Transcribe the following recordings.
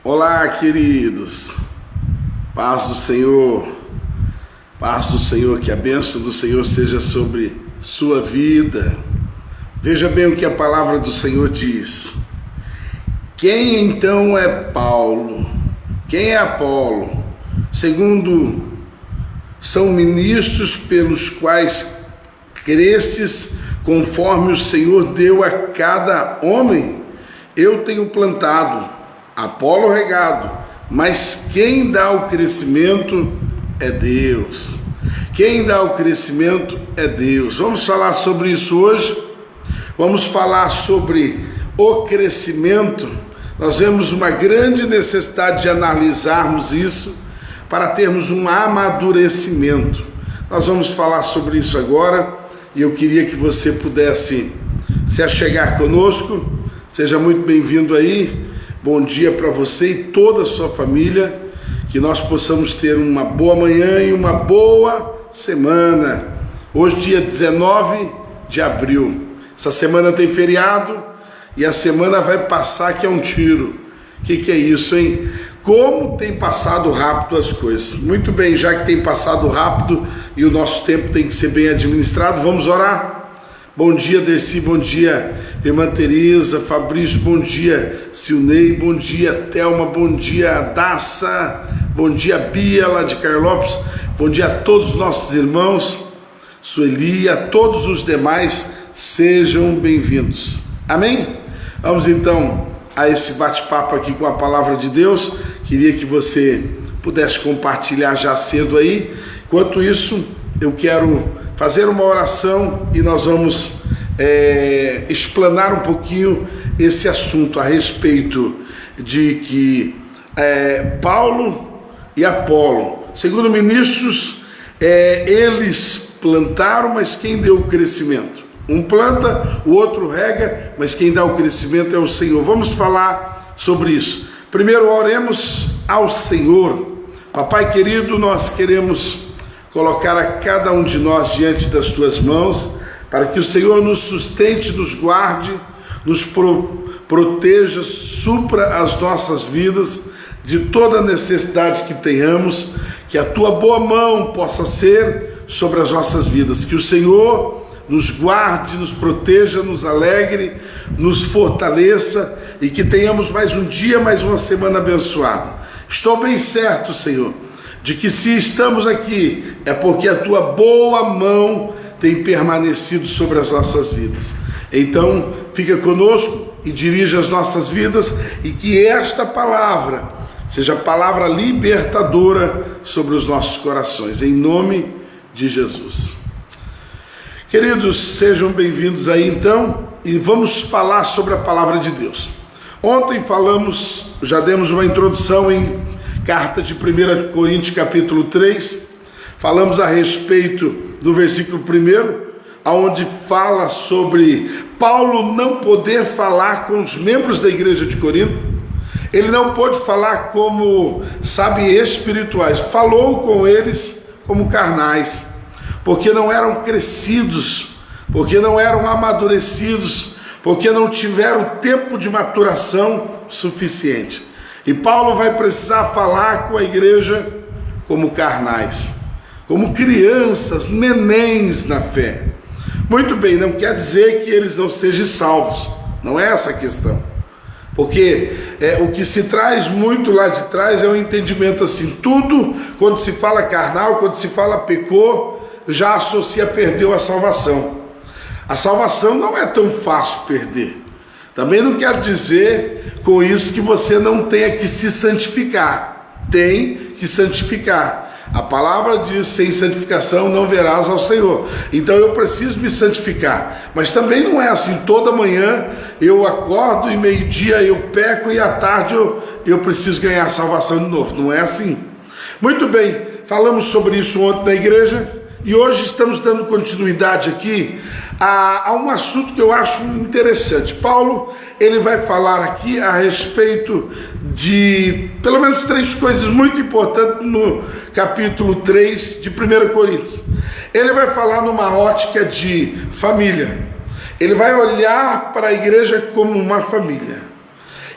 Olá, queridos, paz do Senhor, que a bênção do Senhor seja sobre sua vida. Veja bem o que a palavra do Senhor diz. Quem então é Paulo? Quem é Apolo? Segundo, são ministros pelos quais crestes, conforme o Senhor deu a cada homem. Eu tenho plantado, Apolo regado, mas quem dá o crescimento é Deus. Quem dá o crescimento é Deus. Vamos falar sobre isso hoje. Vamos falar sobre o crescimento. Nós vemos uma grande necessidade de analisarmos isso para termos um amadurecimento. Nós vamos falar sobre isso agora e eu queria que você pudesse se achegar conosco. Seja muito bem-vindo aí. Bom dia para você e toda a sua família. Que nós possamos ter uma boa manhã e uma boa semana. Hoje, dia 19 de abril. Essa semana tem feriado e a semana vai passar que é um tiro. O que é isso, hein? Como tem passado rápido as coisas. Muito bem, já que tem passado rápido e o nosso tempo tem que ser bem administrado, vamos orar? Bom dia, Dercy, bom dia, irmã Tereza, Fabrício, bom dia, Silnei, bom dia, Thelma, bom dia, Daça, bom dia, Bia, lá de Carlópolis, bom dia a todos os nossos irmãos, Sueli, a todos os demais, sejam bem-vindos. Amém? Vamos então a esse bate-papo aqui com a palavra de Deus. Queria que você pudesse compartilhar já cedo aí. Enquanto isso, eu quero fazer uma oração e nós vamos explanar um pouquinho esse assunto a respeito de que Paulo e Apolo, segundo ministros, eles plantaram, mas quem deu o crescimento? Um planta, o outro rega, mas quem dá o crescimento é o Senhor. Vamos falar sobre isso. Primeiro, oremos ao Senhor. Papai querido, nós queremos colocar a cada um de nós diante das tuas mãos, para que o Senhor nos sustente, nos guarde, nos proteja, supra as nossas vidas de toda necessidade que tenhamos, que a tua boa mão possa ser sobre as nossas vidas, que o Senhor nos guarde, nos proteja, nos alegre, nos fortaleça e que tenhamos mais um dia, mais uma semana abençoada. Estou bem certo, Senhor, de que se estamos aqui é porque a tua boa mão tem permanecido sobre as nossas vidas. Então, fica conosco e dirija as nossas vidas e que esta palavra seja palavra libertadora sobre os nossos corações, em nome de Jesus. Queridos, sejam bem-vindos aí então e vamos falar sobre a palavra de Deus. Ontem falamos, já demos uma introdução em carta de 1 Coríntios capítulo 3, falamos a respeito do versículo 1, onde fala sobre Paulo não poder falar com os membros da igreja de Corinto. Ele não pôde falar como, espirituais, falou com eles como carnais, porque não eram crescidos, porque não eram amadurecidos, porque não tiveram tempo de maturação suficiente. E Paulo vai precisar falar com a igreja como carnais, como crianças, nenéns na fé. Muito bem, não quer dizer que eles não sejam salvos, não é essa a questão. Porque o que se traz muito lá de trás é um entendimento assim, tudo quando se fala carnal, quando se fala pecou, já associa perdeu a salvação. A salvação não é tão fácil perder. Também não quero dizer com isso que você não tenha que se santificar. Tem que santificar. A palavra diz, sem santificação não verás ao Senhor. Então eu preciso me santificar. Mas também não é assim, toda manhã eu acordo e meio-dia eu peco e à tarde eu preciso ganhar a salvação de novo. Não é assim. Muito bem, falamos sobre isso ontem na igreja e hoje estamos dando continuidade aqui a um assunto que eu acho interessante. Paulo, ele vai falar aqui a respeito de pelo menos 3 coisas muito importantes no capítulo 3 de 1 Coríntios. Ele vai falar numa ótica de família. Ele vai olhar para a igreja como uma família.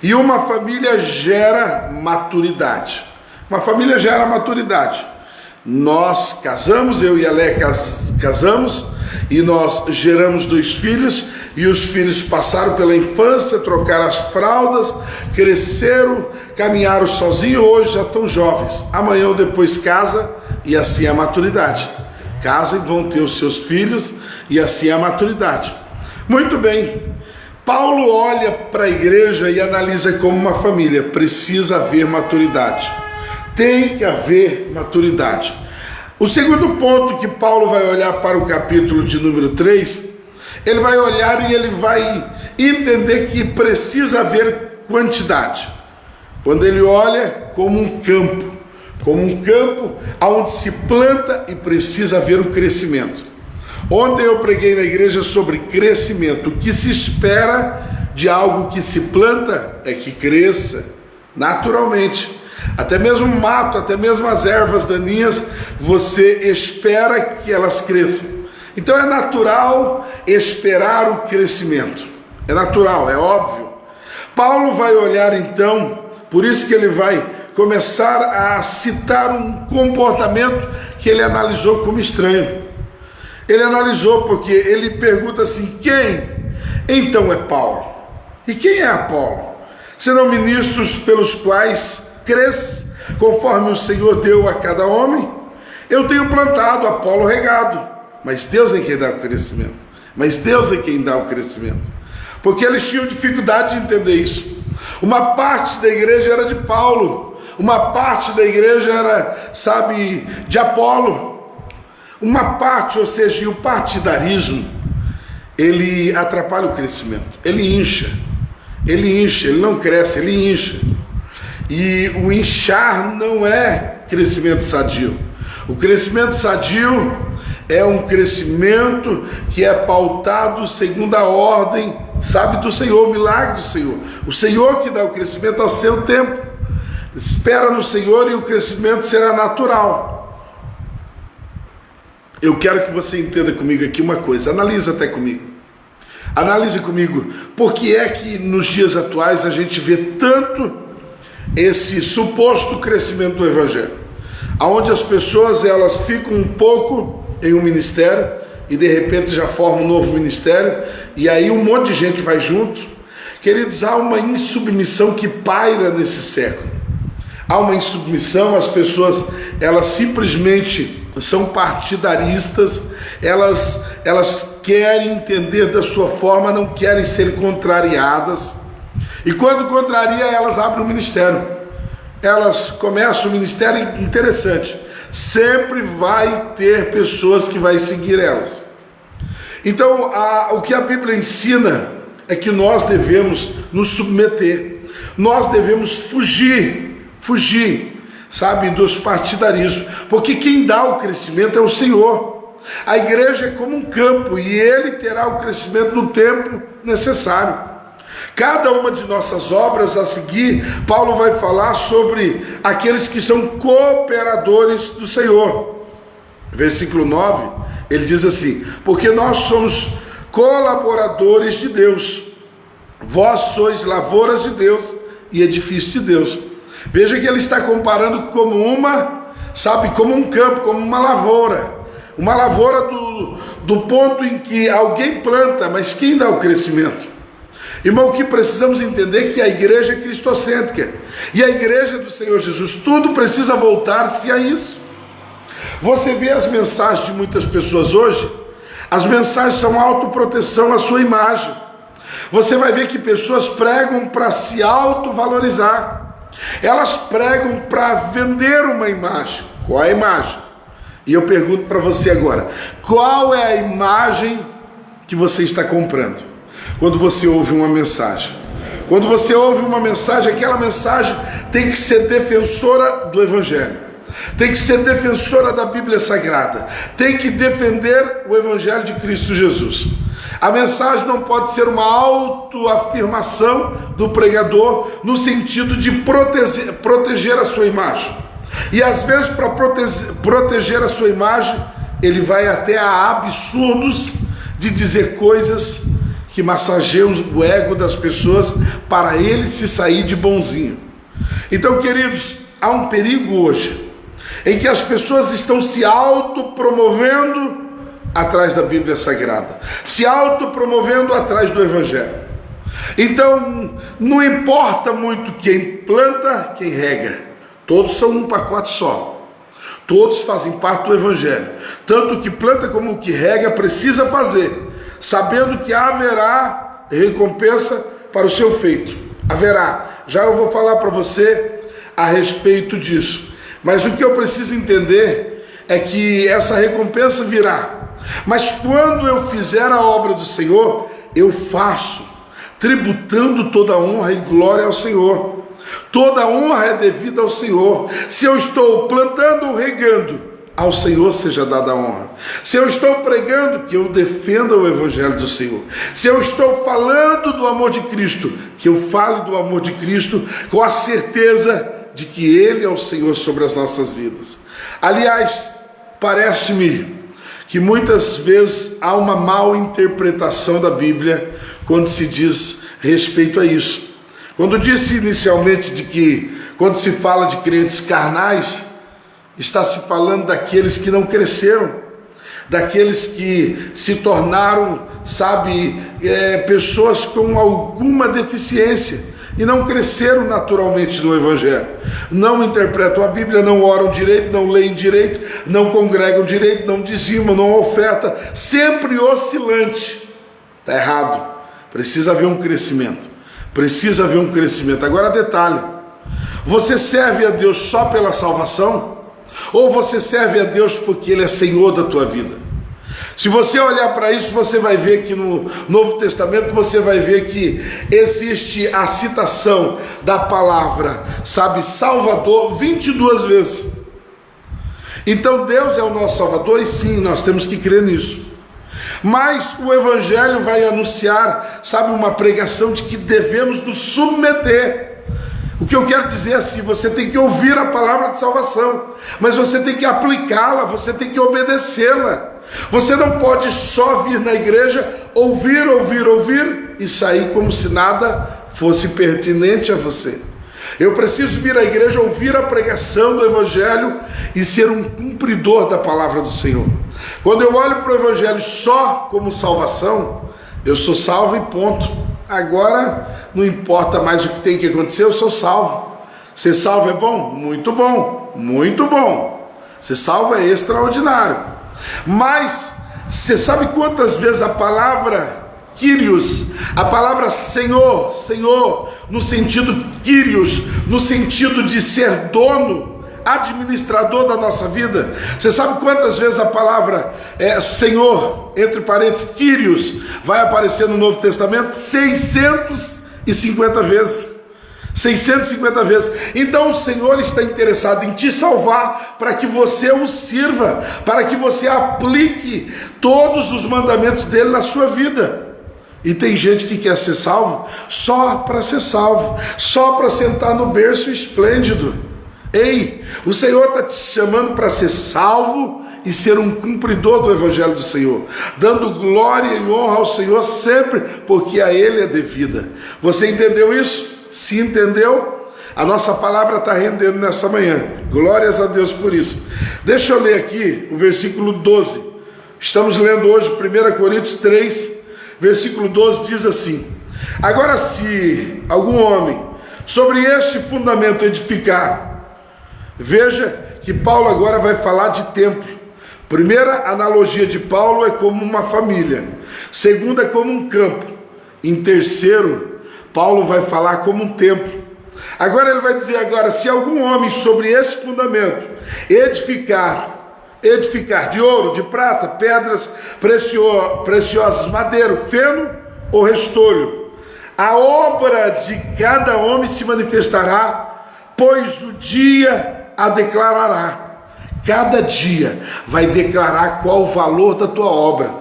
E uma família gera maturidade. Uma família gera maturidade. Nós casamos, eu e a Lé casamos, e nós geramos 2 filhos, e os filhos passaram pela infância, trocaram as fraldas, cresceram, caminharam sozinhos, hoje já estão jovens. Amanhã ou depois casa, e assim é a maturidade. Casam e vão ter os seus filhos, e assim é a maturidade. Muito bem, Paulo olha para a igreja e analisa como uma família. Precisa haver maturidade. Tem que haver maturidade. O segundo ponto que Paulo vai olhar para o capítulo de número 3, ele vai olhar e ele vai entender que precisa haver quantidade. Quando ele olha como um campo onde se planta e precisa haver o crescimento. Ontem eu preguei na igreja sobre crescimento. O que se espera de algo que se planta é que cresça naturalmente. Até mesmo o mato, até mesmo as ervas daninhas, você espera que elas cresçam. Então é natural esperar o crescimento. É natural, é óbvio. Paulo vai olhar então, por isso que ele vai começar a citar um comportamento que ele analisou como estranho. Ele analisou porque ele pergunta assim: quem então é Paulo? E quem é Apolo? Serão ministros pelos quais cresce, conforme o Senhor deu a cada homem? Eu tenho plantado, Apolo regado, mas Deus é quem dá o crescimento. Mas Deus é quem dá o crescimento. Porque eles tinham dificuldade de entender isso. Uma parte da igreja era de Paulo, uma parte da igreja era, de Apolo. Uma parte, ou seja, o partidarismo, ele atrapalha o crescimento. Ele incha, ele não cresce, ele incha. E o inchar não é crescimento sadio. O crescimento sadio é um crescimento que é pautado segundo a ordem, do Senhor, o milagre do Senhor. O Senhor que dá o crescimento ao seu tempo. Espera no Senhor e o crescimento será natural. Eu quero que você entenda comigo aqui uma coisa, analise até comigo. Analise comigo, por que é que nos dias atuais a gente vê tanto esse suposto crescimento do Evangelho? Onde as pessoas elas ficam um pouco em um ministério e de repente já formam um novo ministério e aí um monte de gente vai junto. Queridos, há uma insubmissão que paira nesse século. Há uma insubmissão, as pessoas elas simplesmente são partidaristas, elas querem entender da sua forma, não querem ser contrariadas, e quando contraria, elas abrem um ministério, elas começam um ministério interessante, sempre vai ter pessoas que vai seguir elas. Então, o que a Bíblia ensina é que nós devemos nos submeter, nós devemos fugir, dos partidarismos, porque quem dá o crescimento é o Senhor. A igreja é como um campo e ele terá o crescimento no tempo necessário. Cada uma de nossas obras a seguir, Paulo vai falar sobre aqueles que são cooperadores do Senhor. Versículo 9, ele diz assim: porque nós somos colaboradores de Deus, vós sois lavouras de Deus e edifício de Deus. Veja que ele está comparando como como um campo, como uma lavoura do ponto em que alguém planta, mas quem dá o crescimento? Irmão, o que precisamos entender é que a igreja é cristocêntrica, e a igreja do Senhor Jesus, tudo precisa voltar-se a isso. Você vê as mensagens de muitas pessoas hoje, as mensagens são autoproteção à sua imagem. Você vai ver que pessoas pregam para se autovalorizar. Elas pregam para vender uma imagem. Qual é a imagem? E eu pergunto para você agora, qual é a imagem que você está comprando? Quando você ouve uma mensagem. Quando você ouve uma mensagem, aquela mensagem tem que ser defensora do Evangelho. Tem que ser defensora da Bíblia Sagrada. Tem que defender o Evangelho de Cristo Jesus. A mensagem não pode ser uma autoafirmação do pregador no sentido de proteger a sua imagem. E às vezes, para proteger a sua imagem, ele vai até a absurdos de dizer coisas que massageiam o ego das pessoas para ele se sair de bonzinho. Então, queridos, há um perigo hoje em que as pessoas estão se autopromovendo atrás da Bíblia Sagrada, se autopromovendo atrás do Evangelho. Então, não importa muito quem planta, quem rega, todos são um pacote só, todos fazem parte do Evangelho. Tanto o que planta como o que rega precisa fazer, sabendo que haverá recompensa para o seu feito. Haverá, já eu vou falar para você a respeito disso. Mas o que eu preciso entender é que essa recompensa virá. Mas quando eu fizer a obra do Senhor, eu faço, tributando toda honra e glória ao Senhor. Toda honra é devida ao Senhor. Se eu estou plantando ou regando, ao Senhor seja dada a honra. Se eu estou pregando, que eu defenda o Evangelho do Senhor. Se eu estou falando do amor de Cristo, que eu fale do amor de Cristo com a certeza de que Ele é o Senhor sobre as nossas vidas. Aliás, parece-me que muitas vezes há uma mal interpretação da Bíblia quando se diz respeito a isso. Quando disse inicialmente de que, quando se fala de crentes carnais, está se falando daqueles que não cresceram, daqueles que se tornaram, pessoas com alguma deficiência, e não cresceram naturalmente no Evangelho, não interpretam a Bíblia, não oram direito, não leem direito, não congregam direito, não dizimam, não ofertam, sempre oscilante. Está errado, precisa haver um crescimento, precisa haver um crescimento. Agora detalhe, você serve a Deus só pela salvação? Ou você serve a Deus porque Ele é Senhor da tua vida? Se você olhar para isso, você vai ver que no Novo Testamento, você vai ver que existe a citação da palavra, Salvador, 22 vezes. Então Deus é o nosso Salvador, e sim, nós temos que crer nisso. Mas o Evangelho vai anunciar, uma pregação de que devemos nos submeter. O que eu quero dizer é assim, você tem que ouvir a palavra de salvação, mas você tem que aplicá-la, você tem que obedecê-la. Você não pode só vir na igreja, ouvir e sair como se nada fosse pertinente a você. Eu preciso vir à igreja, ouvir a pregação do Evangelho e ser um cumpridor da palavra do Senhor. Quando eu olho para o Evangelho só como salvação, eu sou salvo e ponto. Agora não importa mais o que tem que acontecer, eu sou salvo. Ser salvo é bom? Muito bom, muito bom. Ser salvo é extraordinário. Mas você sabe quantas vezes a palavra Kyrios, a palavra Senhor, Senhor, no sentido Kyrios, no sentido de ser dono, administrador da nossa vida, você sabe quantas vezes a palavra Senhor, entre parênteses, Kyrios, vai aparecer no Novo Testamento? 650 vezes. 650 vezes. Então o Senhor está interessado em te salvar para que você o sirva, para que você aplique todos os mandamentos dele na sua vida. E tem gente que quer ser salvo só para ser salvo, só para sentar no berço esplêndido. Ei, o Senhor está te chamando para ser salvo e ser um cumpridor do Evangelho do Senhor, dando glória e honra ao Senhor sempre, porque a Ele é devida. Você entendeu isso? Se entendeu? A nossa palavra está rendendo nessa manhã. Glórias a Deus por isso. Deixa eu ler aqui o versículo 12. Estamos lendo hoje 1 Coríntios 3, versículo 12, diz assim: agora, se algum homem sobre este fundamento edificar, veja que Paulo agora vai falar de templo. Primeira analogia de Paulo é como uma família. Segunda é como um campo. Em terceiro, Paulo vai falar como um templo. Agora ele vai dizer se algum homem sobre este fundamento edificar de ouro, de prata, pedras preciosas, madeiro, feno ou restolho, a obra de cada homem se manifestará, pois o dia a declarará. Cada dia vai declarar qual o valor da tua obra.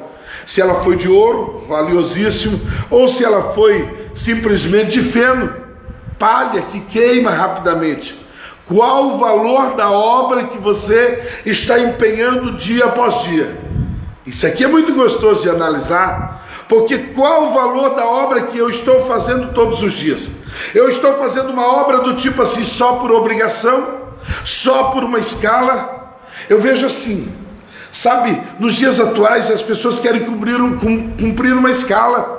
Se ela foi de ouro, valiosíssimo, ou se ela foi simplesmente de feno, palha que queima rapidamente. Qual o valor da obra que você está empenhando dia após dia? Isso aqui é muito gostoso de analisar, Porque qual o valor da obra que eu estou fazendo todos os dias? Eu estou fazendo uma obra do tipo assim, só por obrigação, só por uma escala? Eu vejo assim, sabe, nos dias atuais as pessoas querem cumprir uma escala.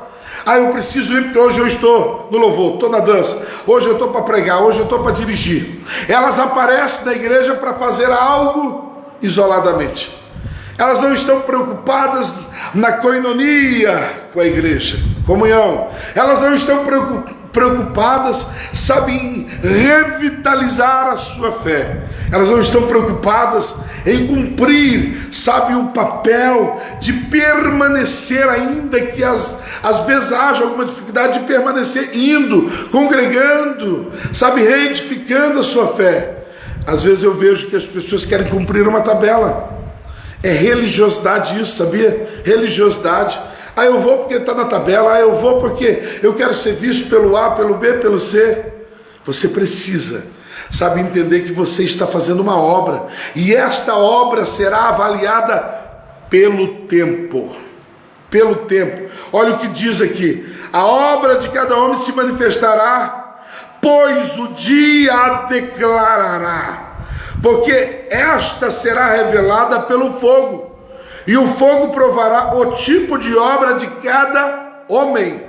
Eu preciso ir porque hoje eu estou no louvor, estou na dança, hoje eu estou para pregar, hoje eu estou para dirigir. Elas aparecem na igreja para fazer algo isoladamente. Elas não estão preocupadas na coinonia com a igreja, comunhão. Elas não estão preocupadas, sabe, em revitalizar a sua fé. Elas não estão preocupadas em cumprir, sabe, o papel de permanecer, ainda que às vezes haja alguma dificuldade de permanecer indo, congregando, sabe, reedificando a sua fé. Às vezes eu vejo que as pessoas querem cumprir uma tabela. É religiosidade isso, sabia? Religiosidade. Eu vou porque está na tabela, eu vou porque eu quero ser visto pelo A, pelo B, pelo C. Você precisa, sabe, entender que você está fazendo uma obra, e esta obra será avaliada pelo tempo. Pelo tempo. Olha o que diz aqui: a obra de cada homem se manifestará, pois o dia a declarará. Porque esta será revelada pelo fogo, e o fogo provará o tipo de obra de cada homem.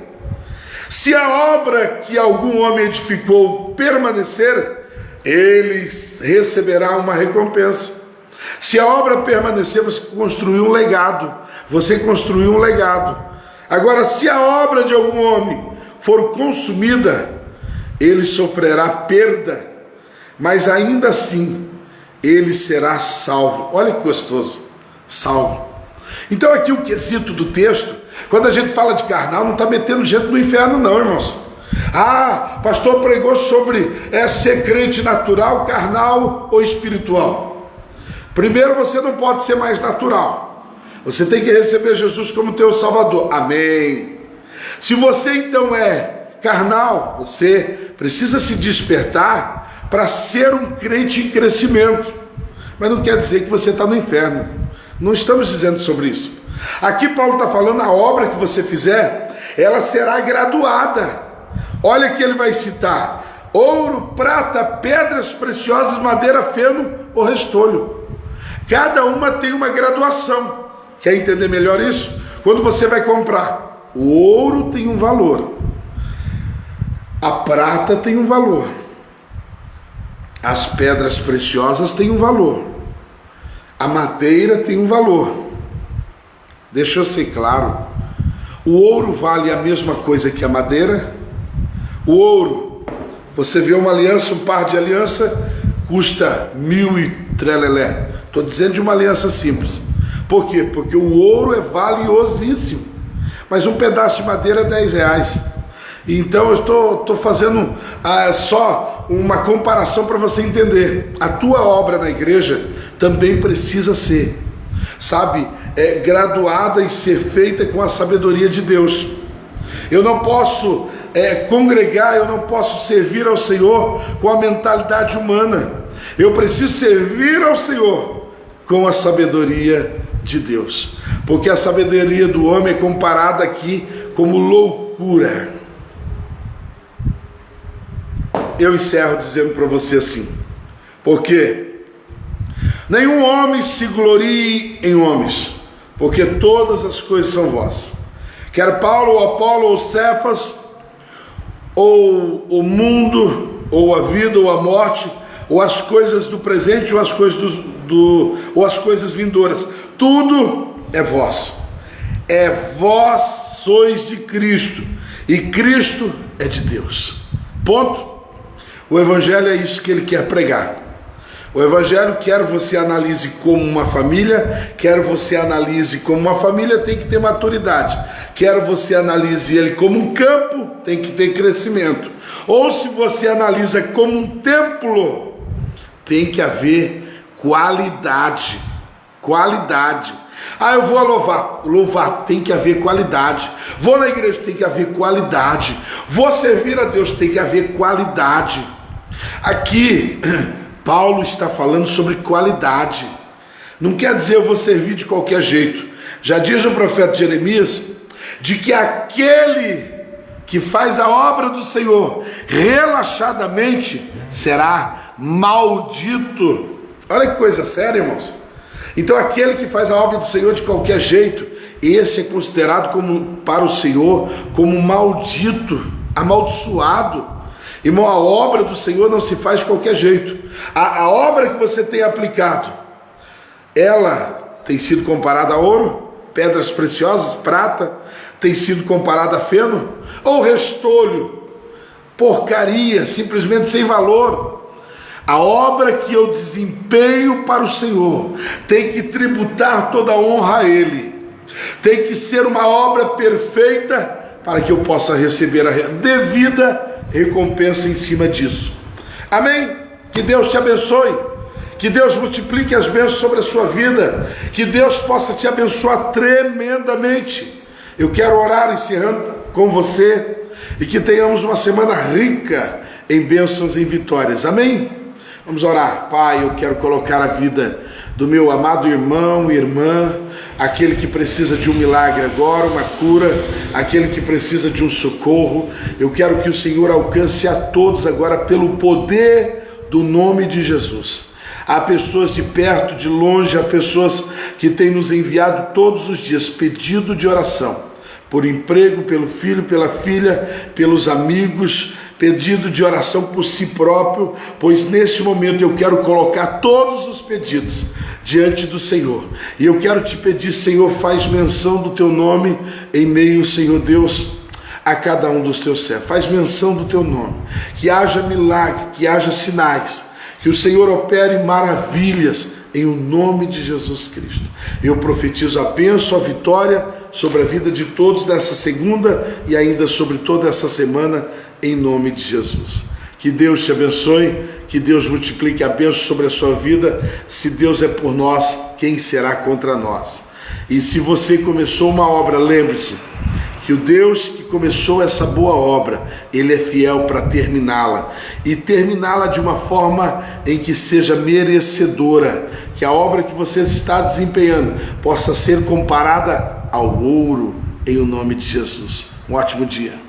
Se a obra que algum homem edificou permanecer, ele receberá uma recompensa. Se a obra permanecer, você construiu um legado. Você construiu um legado. Agora, se a obra de algum homem for consumida, ele sofrerá perda, mas ainda assim ele será salvo. Olha que gostoso, salvo. Então aqui o quesito do texto, quando a gente fala de carnal, não está metendo gente no inferno não, irmãos. Pastor pregou sobre ser crente natural, carnal ou espiritual. Primeiro, você não pode ser mais natural. Você tem que receber Jesus como teu Salvador. Amém. Se você então é carnal, você precisa se despertar para ser um crente em crescimento. Mas não quer dizer que você está no inferno. Não estamos dizendo sobre isso. Aqui Paulo está falando, a obra que você fizer, ela será graduada. Olha que ele vai citar: ouro, prata, pedras preciosas, madeira, feno ou restolho. Cada uma tem uma graduação. Quer entender melhor isso? Quando você vai comprar, o ouro tem um valor, a prata tem um valor, as pedras preciosas têm um valor, a madeira tem um valor. Deixa eu ser claro: o ouro vale a mesma coisa que a madeira. O ouro, você vê uma aliança, um par de aliança custa 1.000 e trelelé. Estou dizendo de uma aliança simples. Por quê? Porque o ouro é valiosíssimo, mas um pedaço de madeira é 10 reais. Então eu estou fazendo só uma comparação para você entender. A tua obra na igreja também precisa ser, sabe, graduada e ser feita com a sabedoria de Deus. Eu não posso congregar, eu não posso servir ao Senhor com a mentalidade humana. Eu preciso servir ao Senhor com a sabedoria de Deus, porque a sabedoria do homem é comparada aqui como loucura. Eu encerro dizendo para você assim: porque nenhum homem se glorie em homens, porque todas as coisas são vossas. Quer Paulo, ou Apolo, ou Cefas, ou o mundo, ou a vida, ou a morte, ou as coisas do presente, ou as coisas ou as coisas vindouras, tudo é vosso. Vós sois de Cristo, e Cristo é de Deus. Ponto. O Evangelho é isso que ele quer pregar. O Evangelho quer você analise como uma família, quer você analise como uma família tem que ter maturidade, quer você analise ele como um campo, tem que ter crescimento, ou se você analisa como um templo, tem que haver qualidade. Qualidade. Eu vou louvar, tem que haver qualidade. Vou na igreja, tem que haver qualidade. Vou servir a Deus, tem que haver qualidade. Aqui Paulo está falando sobre qualidade. Não quer dizer eu vou servir de qualquer jeito. Já diz o profeta Jeremias de que aquele que faz a obra do Senhor relaxadamente será maldito. Olha que coisa séria, irmãos. Então aquele que faz a obra do Senhor de qualquer jeito, esse é considerado para o Senhor como maldito, amaldiçoado. Irmão, a obra do Senhor não se faz de qualquer jeito. A obra que você tem aplicado, ela tem sido comparada a ouro, pedras preciosas, prata, tem sido comparada a feno, ou restolho, porcaria, simplesmente sem valor. A obra que eu desempenho para o Senhor tem que tributar toda a honra a Ele, tem que ser uma obra perfeita para que eu possa receber a devida recompensa em cima disso. Amém? Que Deus te abençoe, que Deus multiplique as bênçãos sobre a sua vida, que Deus possa te abençoar tremendamente. Eu quero orar encerrando com você e que tenhamos uma semana rica em bênçãos e em vitórias. Amém? Vamos orar. Pai, eu quero colocar a vida do meu amado irmão e irmã, aquele que precisa de um milagre agora, uma cura, aquele que precisa de um socorro. Eu quero que o Senhor alcance a todos agora pelo poder do nome de Jesus. Há pessoas de perto, de longe, há pessoas que têm nos enviado todos os dias pedido de oração, por emprego, pelo filho, pela filha, pelos amigos, pedido de oração por si próprio, pois neste momento eu quero colocar todos os pedidos diante do Senhor, e eu quero te pedir, Senhor, faz menção do teu nome em meio, Senhor Deus, a cada um dos teus servos, faz menção do teu nome, que haja milagre, que haja sinais, que o Senhor opere maravilhas em o nome de Jesus Cristo. Eu profetizo a bênção, a vitória sobre a vida de todos nessa segunda e ainda sobre toda essa semana, em nome de Jesus. Que Deus te abençoe, que Deus multiplique a bênção sobre a sua vida. Se Deus é por nós, quem será contra nós? E se você começou uma obra, lembre-se que o Deus que começou essa boa obra, Ele é fiel para terminá-la, e terminá-la de uma forma em que seja merecedora, que a obra que você está desempenhando possa ser comparada ao ouro, em o nome de Jesus. Um ótimo dia.